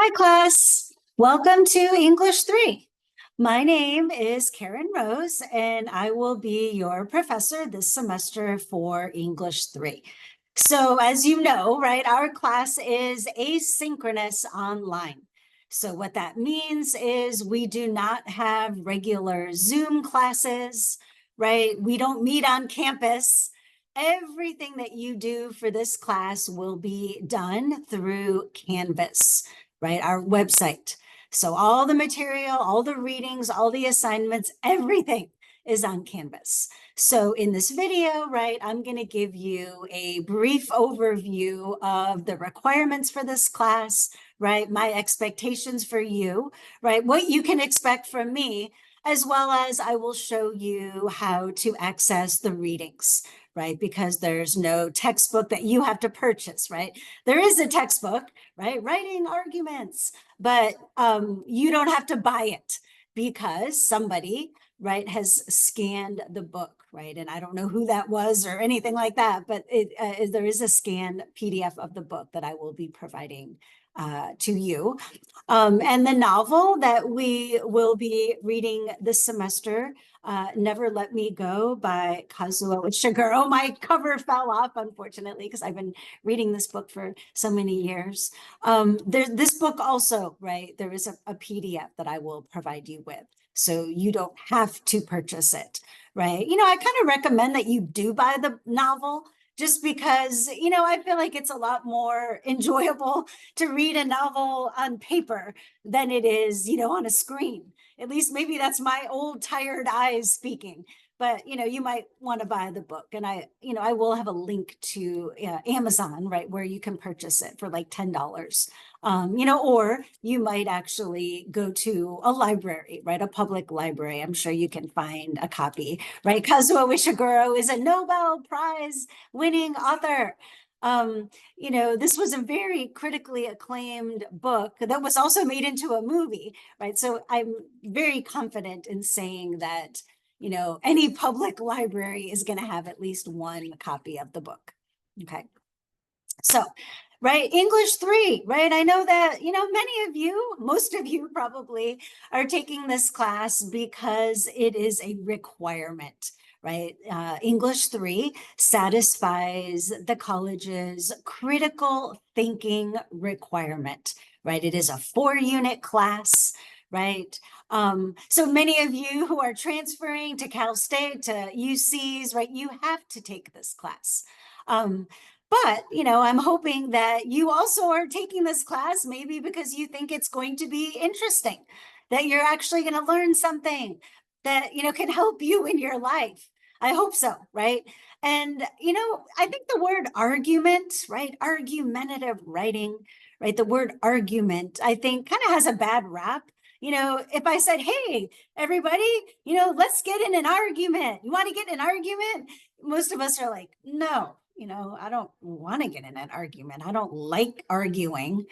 Hi, class. Welcome to English 3. My name is Karen Rose, and I will be your professor this semester for English 3. So, as you know, right, our class is asynchronous online. So, what that means is we do not have regular Zoom classes, right? We don't meet on campus. Everything that you do for this class will be done through Canvas, right? Our website. So all the material, all the readings, all the assignments, everything is on Canvas. So in this video, right, I'm going to give you a brief overview of the requirements for this class, right? My expectations for you, right? What you can expect from me, as well as I will show you how to access the readings, right? Because there's no textbook that you have to purchase, right? There is a textbook, right? Writing arguments, but you don't have to buy it because somebody, right, has scanned the book, right? And I don't know who that was or anything like that, but there is a scanned PDF of the book that I will be providing to you. And the novel that we will be reading this semester, Never Let Me Go by Kazuo Ishiguro. My cover fell off, unfortunately, because I've been reading this book for so many years. This book also, right, there is a PDF that I will provide you with. So you don't have to purchase it, right? You know, I kind of recommend that you do buy the novel just because, you know, I feel like it's a lot more enjoyable to read a novel on paper than it is, you know, on a screen. At least maybe that's my old tired eyes speaking. But, you know, you might want to buy the book. And I will have a link to Amazon, right, where you can purchase it for like $10. Or you might actually go to a library, right, a public library. I'm sure you can find a copy, right? Kazuo Ishiguro is a Nobel Prize winning author. This was a very critically acclaimed book that was also made into a movie, right? So I'm very confident in saying that, you know, any public library is going to have at least one copy of the book. Okay. So, right, English 3, right? I know that, you know, many of you, most of you probably are taking this class because it is a requirement, right? English 3 satisfies the college's critical thinking requirement, right? It is a 4-unit class, right? So many of you who are transferring to Cal State, to UCs, right? You have to take this class. But, you know, I'm hoping that you also are taking this class maybe because you think it's going to be interesting, that you're actually going to learn something that, you know, can help you in your life. I hope so, right? And, you know, I think the word argument, right? Argumentative writing, right? The word argument, I think kind of has a bad rap. You know, if I said, hey, everybody, you know, let's get in an argument. You want to get in an argument? Most of us are like, no, you know, I don't want to get in an argument. I don't like arguing,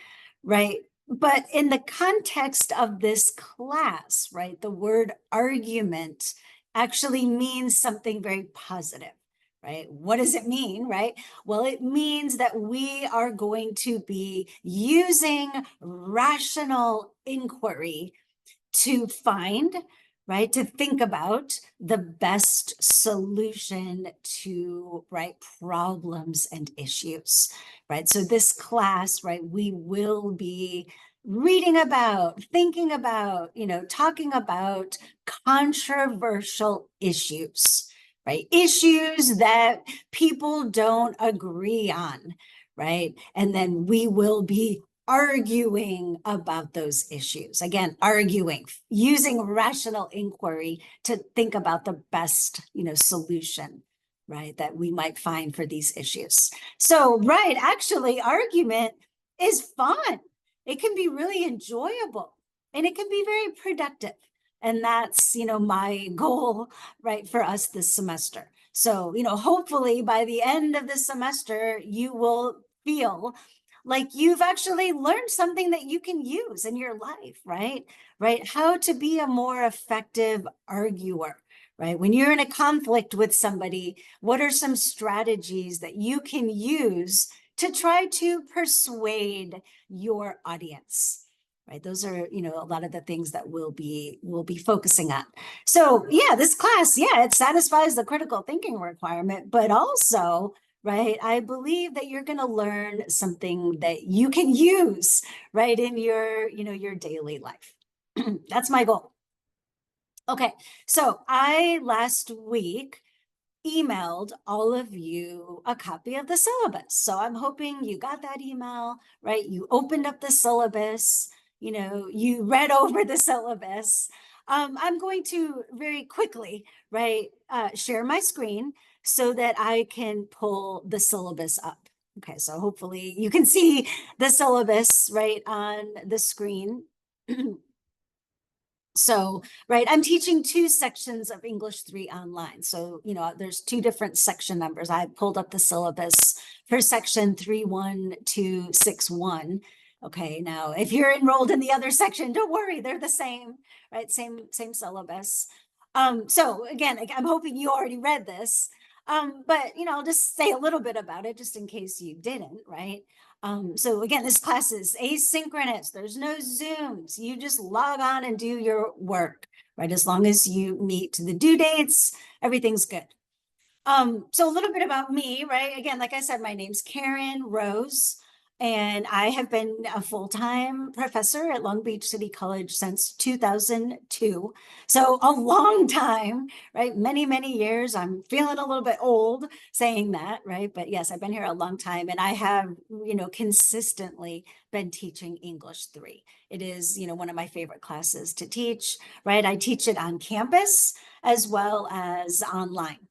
right? But in the context of this class, right, the word argument actually means something very positive, right? What does it mean, right? Well, it means that we are going to be using rational inquiry to find, right, to think about the best solution to, right, problems and issues, right? So this class, right, we will be reading about, thinking about, you know, talking about controversial issues, right? Issues that people don't agree on, right? And then we will be arguing about those issues. Again, arguing, using rational inquiry to think about the best, you know, solution, right, that we might find for these issues. So, right, actually, argument is fun. It can be really enjoyable and it can be very productive. And that's, you know, my goal, right, for us this semester. So, you know, hopefully by the end of the semester, you will feel like you've actually learned something that you can use in your life, right? Right? How to be a more effective arguer, right? When you're in a conflict with somebody, what are some strategies that you can use to try to persuade your audience? right? Those are, a lot of the things that we'll be focusing on. So yeah, this class, yeah, it satisfies the critical thinking requirement, but also, right, I believe that you're going to learn something that you can use, right, in your daily life. That's my goal. Okay, so I last week emailed all of you a copy of the syllabus. So I'm hoping you got that email, right? You opened up the syllabus, you read over the syllabus. I'm going to very quickly, right, share my screen so that I can pull the syllabus up. Okay, so hopefully you can see the syllabus right on the screen. So, right, I'm teaching 2 sections of English 3 online. So, there's 2 different section numbers. I pulled up the syllabus for section 31261. Okay, now if you're enrolled in the other section, don't worry, they're the same, right? Same syllabus. So again, I'm hoping you already read this. But I'll just say a little bit about it just in case you didn't, right? So again, this class is asynchronous. There's no Zooms. You just log on and do your work, right? As long as you meet the due dates, everything's good. So a little bit about me, right? Again, like I said, my name's Karen Rose, and I have been a full-time professor at Long Beach City College since 2002. So a long time, right? Many, many years. I'm feeling a little bit old saying that, right? But yes, I've been here a long time, and I have, consistently been teaching English 3. It is, one of my favorite classes to teach, right? I teach it on campus as well as online.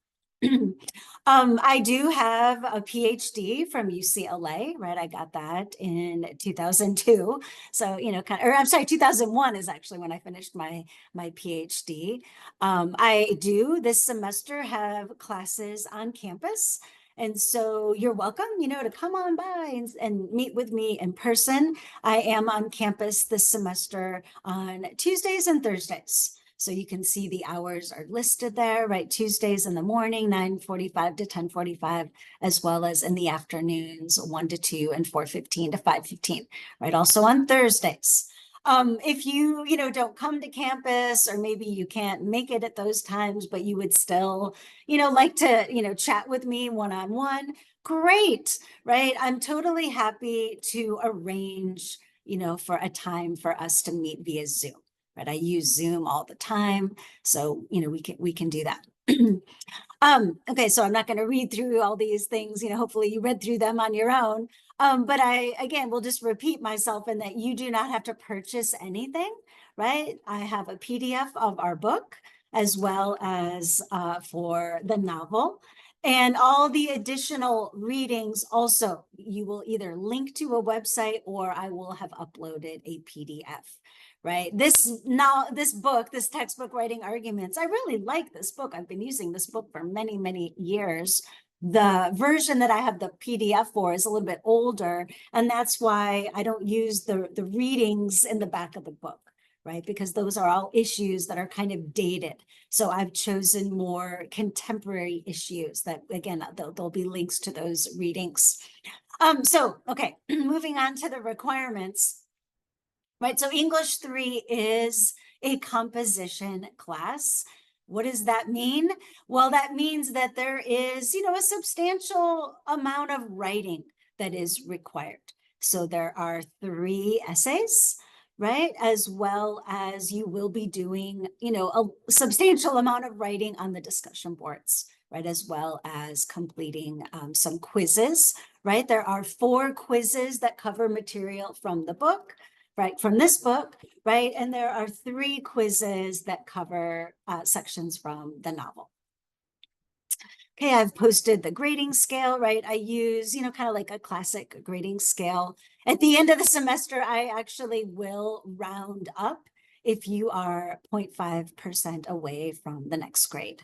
I do have a PhD from UCLA, right? I got that in 2002. So, I'm sorry, 2001 is actually when I finished my PhD. I do this semester have classes on campus. And so you're welcome, to come on by and meet with me in person. I am on campus this semester on Tuesdays and Thursdays. So you can see the hours are listed there, right? Tuesdays in the morning, 9:45 to 10:45, as well as in the afternoons, 1 to 2 and 4:15 to 5:15, right? Also on Thursdays. If you, don't come to campus, or maybe you can't make it at those times, but you would still, like to, chat with me one-on-one, great, right? I'm totally happy to arrange, for a time for us to meet via Zoom. Right, I use Zoom all the time, so we can do that. Okay, so I'm not going to read through all these things. Hopefully you read through them on your own. But I again will just repeat myself in that you do not have to purchase anything, right? I have a PDF of our book as well as for the novel. And all the additional readings also, you will either link to a website or I will have uploaded a PDF. Right. This book, this textbook, Writing Arguments, I really like this book. I've been using this book for many, many years. The version that I have the PDF for is a little bit older, and that's why I don't use the readings in the back of the book, right? Because those are all issues that are kind of dated. So I've chosen more contemporary issues that, again, there'll be links to those readings. So, okay, moving on to the requirements. Right, so English 3 is a composition class. What does that mean? Well, that means that there is, a substantial amount of writing that is required. So there are 3 essays, right? As well as you will be doing, a substantial amount of writing on the discussion boards, right? As well as completing some quizzes, right? There are 4 quizzes that cover material from the book, right, from this book, right? And there are 3 quizzes that cover sections from the novel. Okay, I've posted the grading scale, right? I use, kind of like a classic grading scale. At the end of the semester, I actually will round up if you are 0.5% away from the next grade.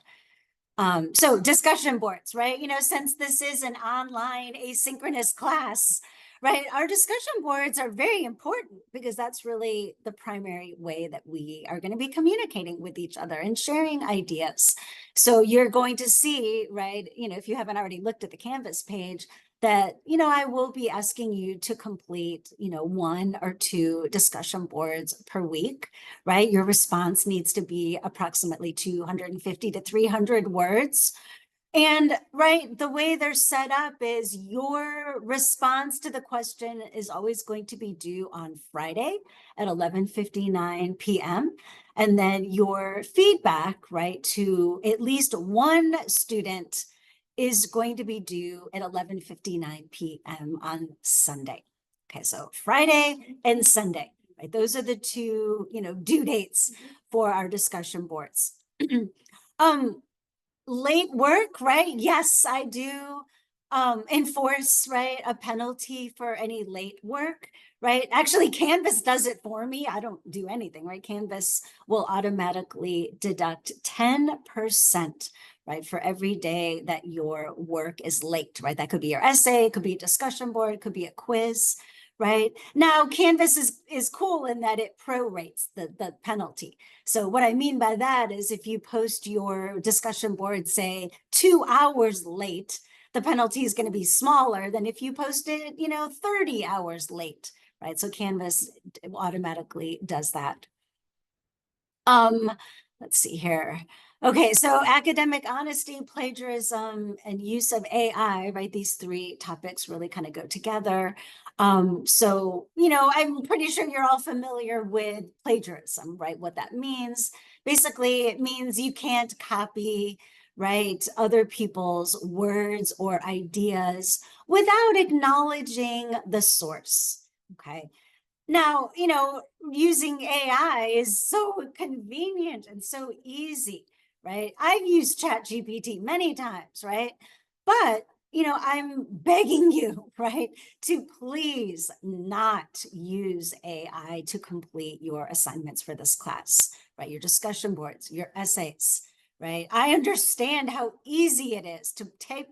So discussion boards, right? Since this is an online asynchronous class, right? Our discussion boards are very important because that's really the primary way that we are going to be communicating with each other and sharing ideas. So you're going to see, right? If you haven't already looked at the Canvas page, that, I will be asking you to complete, 1 or 2 discussion boards per week, right? Your response needs to be approximately 250 to 300 words. And right, the way they're set up is your response to the question is always going to be due on Friday at 11:59 p.m. And then your feedback, right, to at least one student is going to be due at 11:59 p.m. on Sunday. Okay, so Friday and Sunday, right? Those are the two, due dates for our discussion boards. Late work, right? Yes, I do enforce, right, a penalty for any late work, right? Actually, Canvas does it for me. I don't do anything, right? Canvas will automatically deduct 10%, right, for every day that your work is late, right? That could be your essay, it could be a discussion board, it could be a quiz, right? Now, Canvas is cool in that it prorates the penalty. So what I mean by that is if you post your discussion board, say 2 hours late, the penalty is going to be smaller than if you post it, 30 hours late, right? So Canvas automatically does that. Let's see here. Okay, so academic honesty, plagiarism, and use of AI, right? These 3 topics really kind of go together. So, I'm pretty sure you're all familiar with plagiarism, right? What that means. Basically, it means you can't copy, right, other people's words or ideas without acknowledging the source. Okay. Now, using AI is so convenient and so easy, right? I've used ChatGPT many times, right? But, I'm begging you, right, to please not use AI to complete your assignments for this class, right? Your discussion boards, your essays, right? I understand how easy it is to take,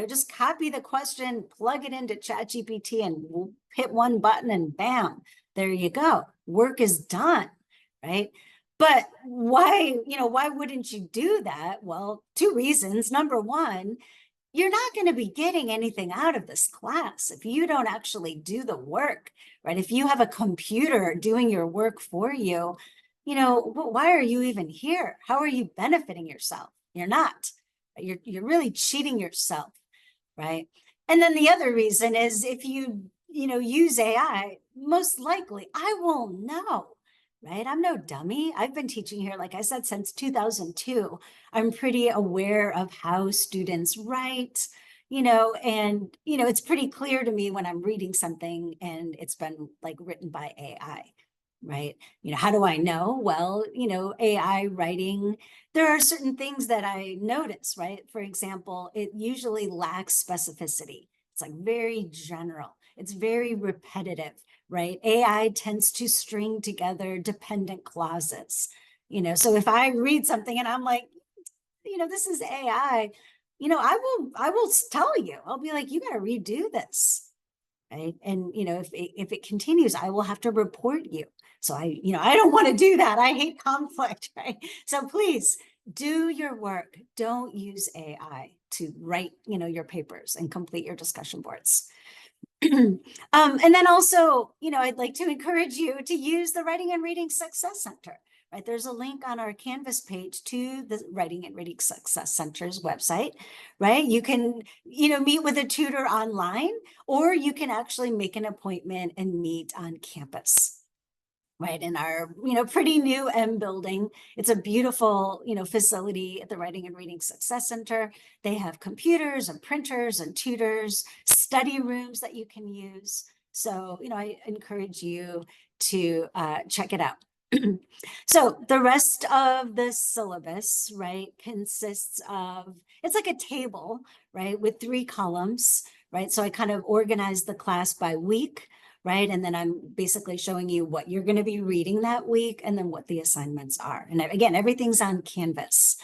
just copy the question, plug it into ChatGPT and hit one button and bam, there you go. Work is done, right? But why wouldn't you do that? Well, 2 reasons. Number one, you're not going to be getting anything out of this class if you don't actually do the work, right? If you have a computer doing your work for you, why are you even here? How are you benefiting yourself? You're not. You're really cheating yourself, right? And then the other reason is if you use AI, most likely I will know, right? I'm no dummy. I've been teaching here, like I said, since 2002. I'm pretty aware of how students write, and, it's pretty clear to me when I'm reading something and it's been like written by AI, right? How do I know? Well, AI writing, there are certain things that I notice, right? For example, it usually lacks specificity. It's like very general. It's very repetitive, right? AI tends to string together dependent clauses, so if I read something and I'm like, this is AI, I will tell you, I'll be like, you got to redo this. Right. And, if it continues, I will have to report you. So I don't want to do that. I hate conflict. Right. So please do your work. Don't use AI to write, your papers and complete your discussion boards. And then also, I'd like to encourage you to use the Writing and Reading Success Center. Right, there's a link on our Canvas page to the Writing and Reading Success Center's website, right? You can, meet with a tutor online, or you can actually make an appointment and meet on campus, right? In our, pretty new M building. It's a beautiful, facility at the Writing and Reading Success Center. They have computers and printers and tutors, study rooms that you can use. So, I encourage you to check it out. So the rest of the syllabus, right, consists of, it's like a table, right, with 3 columns, right? So I kind of organized the class by week, right? And then I'm basically showing you what you're going to be reading that week and then what the assignments are. And again, everything's on Canvas.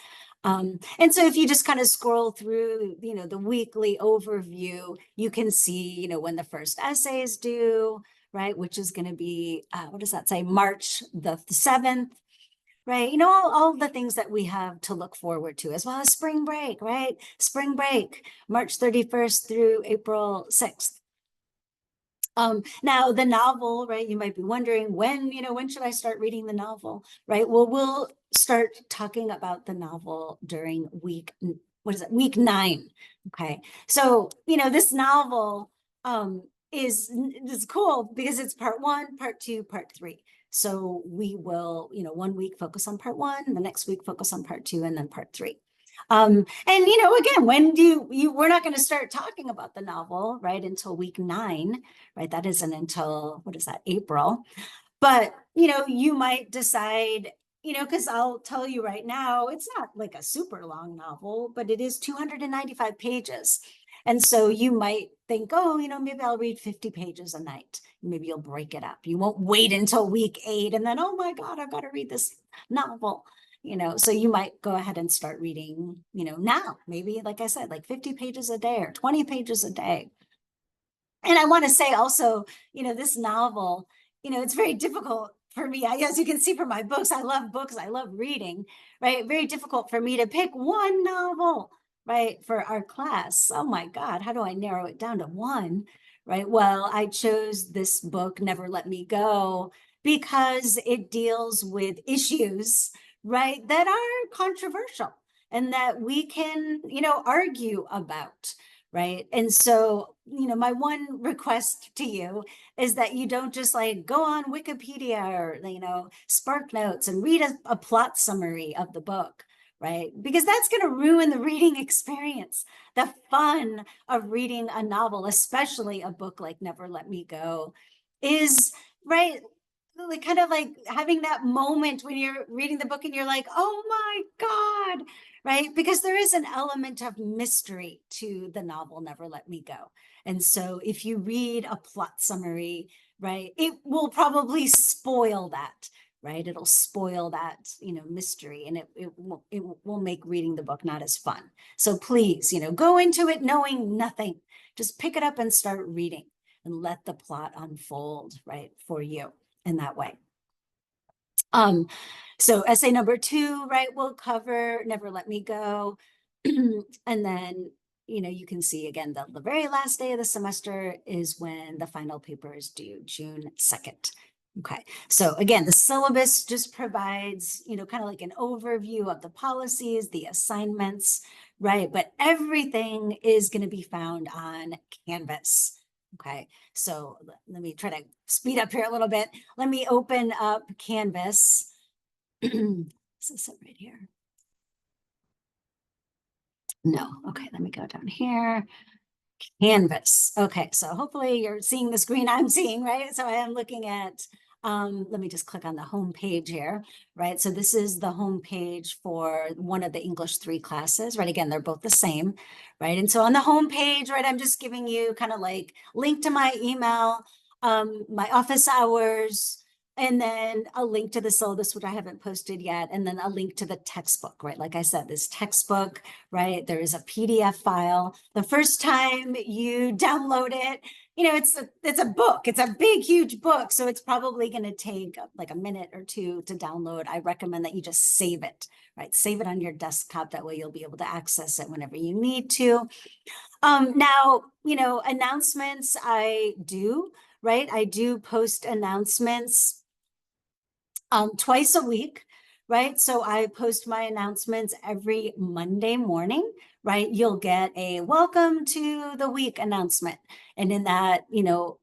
And so if you just kind of scroll through, the weekly overview, you can see, when the first essay is due, right? Which is going to be, what does that say? March the 7th. right? You know, all the things that we have to look forward to, as well as spring break, right? Spring break, March 31st through April 6th. Now the novel, right? You might be wondering when, when should I start reading the novel, right? Well, we'll start talking about the novel during week 9. Okay. So, this novel is cool because it's part 1, part 2, part 3. So we will, one week focus on part 1, the next week focus on part 2, and then part 3. And again, when do we're not going to start talking about the novel, right, until week 9, right? That isn't until, what is that, April. But you might decide, because I'll tell you right now, it's not like a super long novel, but it is 295 pages. And so you might think, oh, maybe I'll read 50 pages a night. Maybe you'll break it up. You won't wait until week 8 and then, oh my God, I've got to read this novel. So you might go ahead and start reading, now, maybe, like I said, like 50 pages a day or 20 pages a day. And I want to say also, this novel, it's very difficult for me. As you can see from my books, I love books. I love reading, right? Very difficult for me to pick one novel, right, for our class. Oh my God, how do I narrow it down to one, right? Well, I chose this book, Never Let Me Go, because it deals with issues, right, that are controversial and that we can, argue about. Right. And so, my one request to you is that you don't just like go on Wikipedia or, Spark Notes and read a plot summary of the book, right? Because that's going to ruin the reading experience, the fun of reading a novel, especially a book like Never Let Me Go, is, right, like kind of like having that moment when you're reading the book and you're like, oh my God, right? Because there is an element of mystery to the novel Never Let Me Go. And so if you read a plot summary, right, it will probably spoil that, right? It'll spoil that, mystery, and it will make reading the book not as fun. So please, go into it knowing nothing. Just pick it up and start reading and let the plot unfold, right, for you in that way. So essay number 2, right, we'll cover Never Let Me Go. And then, you can see again, the very last day of the semester is when the final paper is due, June 2nd. Okay, so again, the syllabus just provides, kind of like an overview of the policies, the assignments, right? But everything is going to be found on Canvas. Okay, so let me try to speed up here a little bit. Let me open up Canvas. Is this it right here? No. Okay, let me go down here. Canvas. Okay, so hopefully you're seeing the screen I'm seeing, right? So I am looking at, let me just click on the home page here, right? So this is the home page for one of the English 3 classes, right? Again, they're both the same, right? And so on the home page, right, I'm just giving you kind of like link to my email, my office hours, and then a link to the syllabus, which I haven't posted yet, and then a link to the textbook, right? Like I said, this textbook, right? There is a PDF file. The first time you download it, it's a book. It's a big, huge book. So it's probably going to take like a minute or 2 to download. I recommend that you just save it, right? Save it on your desktop. That way you'll be able to access it whenever you need to. Now, announcements I do, right? I do post announcements twice a week, right? So I post my announcements every Monday morning, right? You'll get a welcome to the week announcement. And in that,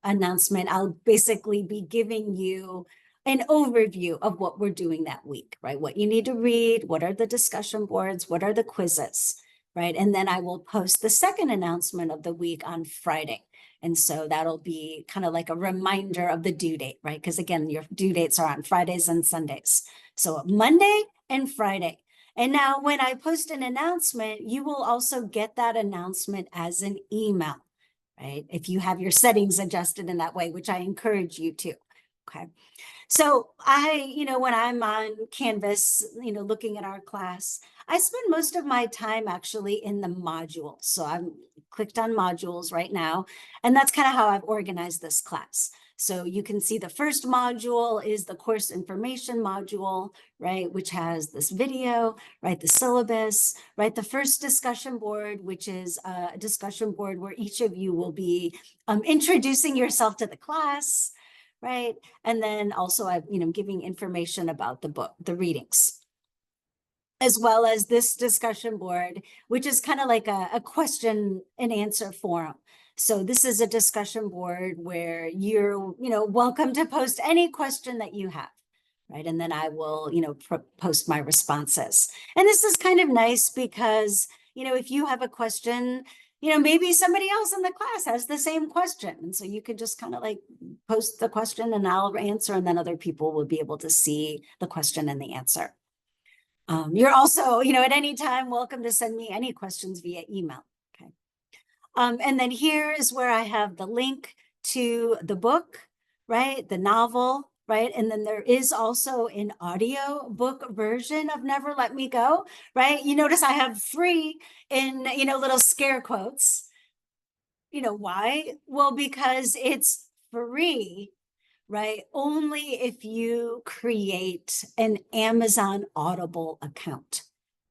announcement, I'll basically be giving you an overview of what we're doing that week, right? What you need to read, what are the discussion boards, what are the quizzes, right? And then I will post the second announcement of the week on Friday. And so that'll be kind of like a reminder of the due date, right? Because again, your due dates are on Fridays and Sundays. So Monday and Friday. And now when I post an announcement, you will also get that announcement as an email, right? If you have your settings adjusted in that way, which I encourage you to. Okay. So when I'm on Canvas, looking at our class, I spend most of my time actually in the modules. So I'm clicked on modules right now, and that's kind of how I've organized this class. So you can see the first module is the course information module, right, which has this video, right, the syllabus, right, the first discussion board, which is a discussion board where each of you will be introducing yourself to the class, right? And then also I'm giving information about the book, the readings, as well as this discussion board, which is kind of like a question and answer forum. So this is a discussion board where you're, welcome to post any question that you have, right? And then I will, post my responses. And this is kind of nice because, if you have a question, maybe somebody else in the class has the same question. And so you could just kind of like post the question and I'll answer, and then other people will be able to see the question and the answer. You're also, at any time welcome to send me any questions via email. Okay. And then here is where I have the link to the book, right? The novel, right? And then there is also an audio book version of Never Let Me Go, right? You notice I have free in, little scare quotes. Why? Well, because it's free, right? Only if you create an Amazon Audible account,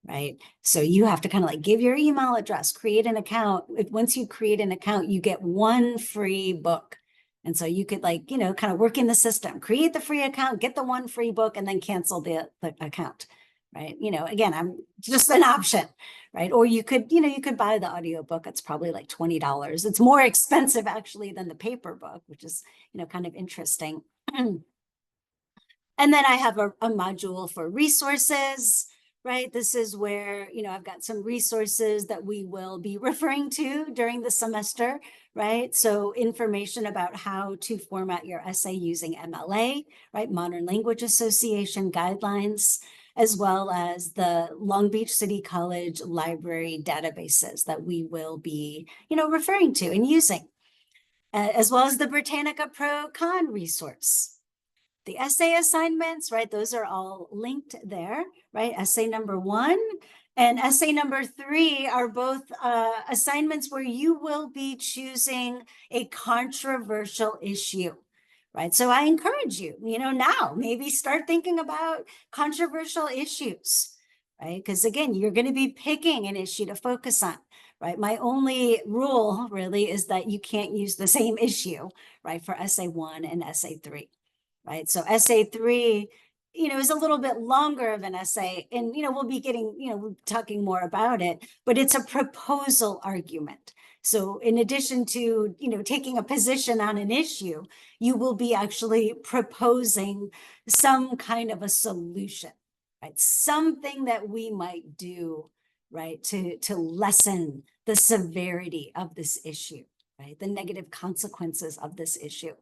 right? So you have to kind of like give your email address, create an account. Once you create an account, you get one free book. And so you could like, kind of work in the system, create the free account, get the one free book, and then cancel the account, right? Again, I'm just an option, right? Or you could, you could buy the audiobook. It's probably like $20. It's more expensive actually than the paper book, which is, kind of interesting. And then I have a module for resources, right? This is where, I've got some resources that we will be referring to during the semester, right? So information about how to format your essay using MLA, right? Modern Language Association guidelines, as well as the Long Beach City College library databases that we will be, referring to and using, as well as the Britannica Pro Con resource. The essay assignments, right? Those are all linked there, right? Essay number 1 and essay number 3 are both assignments where you will be choosing a controversial issue, right? So I encourage you, now maybe start thinking about controversial issues, right? Because again, you're going to be picking an issue to focus on, right? My only rule really is that you can't use the same issue, right? For essay 1 and essay 3. Right. So essay 3, is a little bit longer of an essay, and, we'll be getting, talking more about it, but it's a proposal argument. So in addition to, taking a position on an issue, you will be actually proposing some kind of a solution, right? Something that we might do, right, to lessen the severity of this issue, right? The negative consequences of this issue.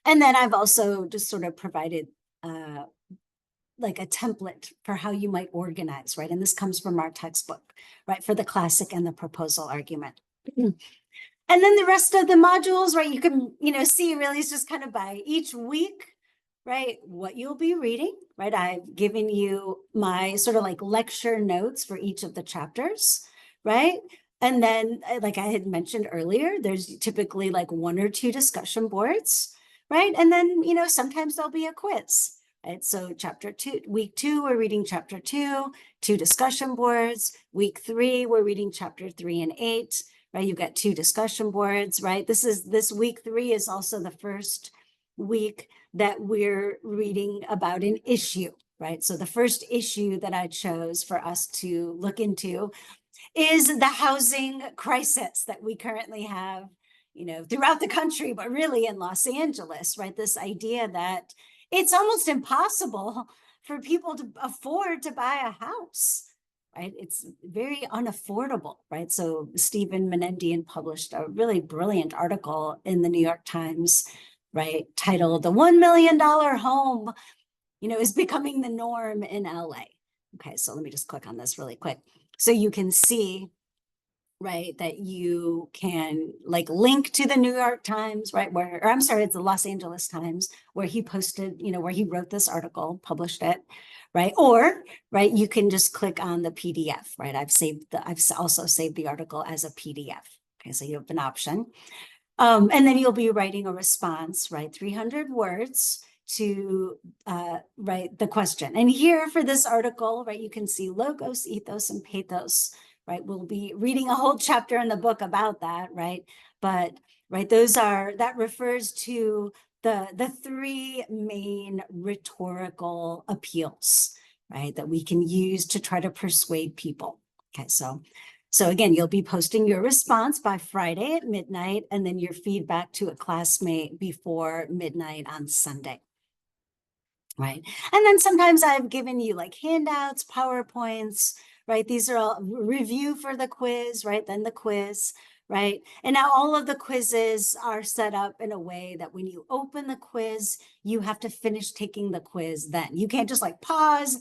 And then I've also just sort of provided like a template for how you might organize, right? And this comes from our textbook, right? For the classic and the proposal argument. And then the rest of the modules, right? You can, see really is just kind of by each week, right? What you'll be reading, right? I've given you my sort of like lecture notes for each of the chapters, right? And then, like I had mentioned earlier, there's typically like 1 or 2 discussion boards, right? And then, sometimes there'll be a quiz, right? So week 2, we're reading chapter 2, 2 discussion boards. Week 3, we're reading chapter 3 and 8, right? You've got 2 discussion boards, right? This week 3 is also the first week that we're reading about an issue, right? So the first issue that I chose for us to look into is the housing crisis that we currently have, throughout the country, but really in Los Angeles, right? This idea that it's almost impossible for people to afford to buy a house, right? It's very unaffordable, right? So Stephen Menendian published a really brilliant article in the New York Times, right? Titled "The $1 Million Home, is becoming the norm in LA." Okay, so let me just click on this really quick. So you can see, right, that you can like link to the New York Times, right, where, or I'm sorry, it's the Los Angeles Times, where he posted, where he wrote this article, published it, right? Or, right, you can just click on the PDF, right? I've also saved the article as a PDF. Okay, so you have an option. And then you'll be writing a response, right? 300 words to write the question. And here for this article, right, you can see logos, ethos, and pathos, right? We'll be reading a whole chapter in the book about that, right? But, right, that refers to the three main rhetorical appeals, right, that we can use to try to persuade people. Okay, so again, you'll be posting your response by Friday at midnight, and then your feedback to a classmate before midnight on Sunday. Right. And then sometimes I've given you like handouts, PowerPoints, right? These are all review for the quiz, right? Then the quiz, right? And now all of the quizzes are set up in a way that when you open the quiz, you have to finish taking the quiz then. You can't just like pause,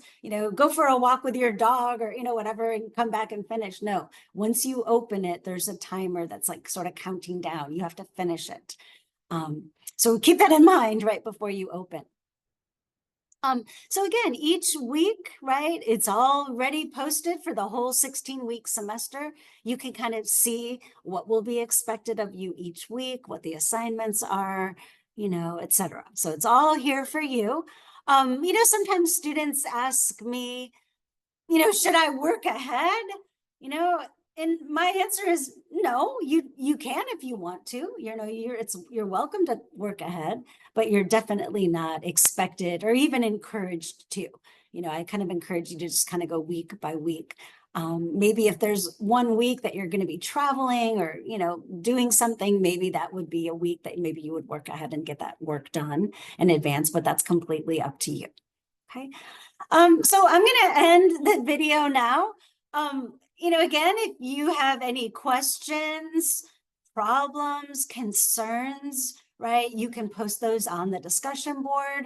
go for a walk with your dog or, whatever, and come back and finish. No, once you open it, there's a timer that's like sort of counting down. You have to finish it. So keep that in mind right before you open. So again, each week, right, it's already posted for the whole 16-week semester. You can kind of see what will be expected of you each week, what the assignments are, etc. So it's all here for you. Sometimes students ask me, should I work ahead? And my answer is no, you can if you want to. You're welcome to work ahead, but you're definitely not expected or even encouraged to. I kind of encourage you to just kind of go week by week. Maybe if there's one week that you're going to be traveling or doing something, maybe that would be a week that maybe you would work ahead and get that work done in advance, but that's completely up to you. Okay. So I'm going to end the video now. Again, if you have any questions, problems, concerns, right, you can post those on the discussion board,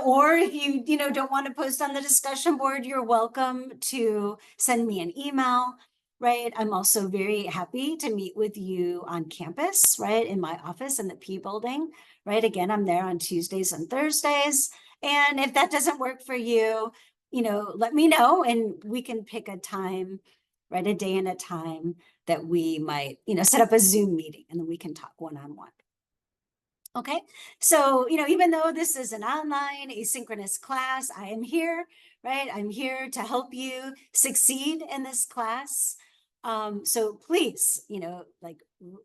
or if you, don't want to post on the discussion board, you're welcome to send me an email, right? I'm also very happy to meet with you on campus, right, in my office in the P building, right? Again, I'm there on Tuesdays and Thursdays. And if that doesn't work for you, let me know and we can pick a time, right? A day and a time that we might, set up a Zoom meeting and then we can talk one-on-one. Okay, so, even though this is an online asynchronous class, I am here, right? I'm here to help you succeed in this class. So please,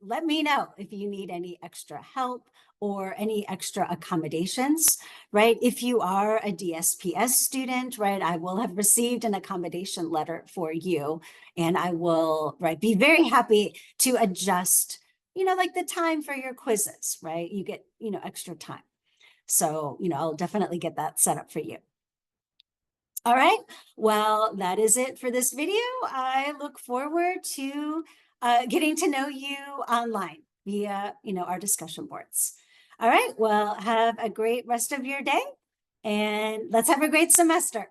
let me know if you need any extra help or any extra accommodations, right? If you are a DSPS student, right, I will have received an accommodation letter for you, and I will, right, be very happy to adjust, like the time for your quizzes, right? You get, extra time. So, I'll definitely get that set up for you. All right, well, that is it for this video. I look forward to getting to know you online via, our discussion boards. All right, well, have a great rest of your day and let's have a great semester.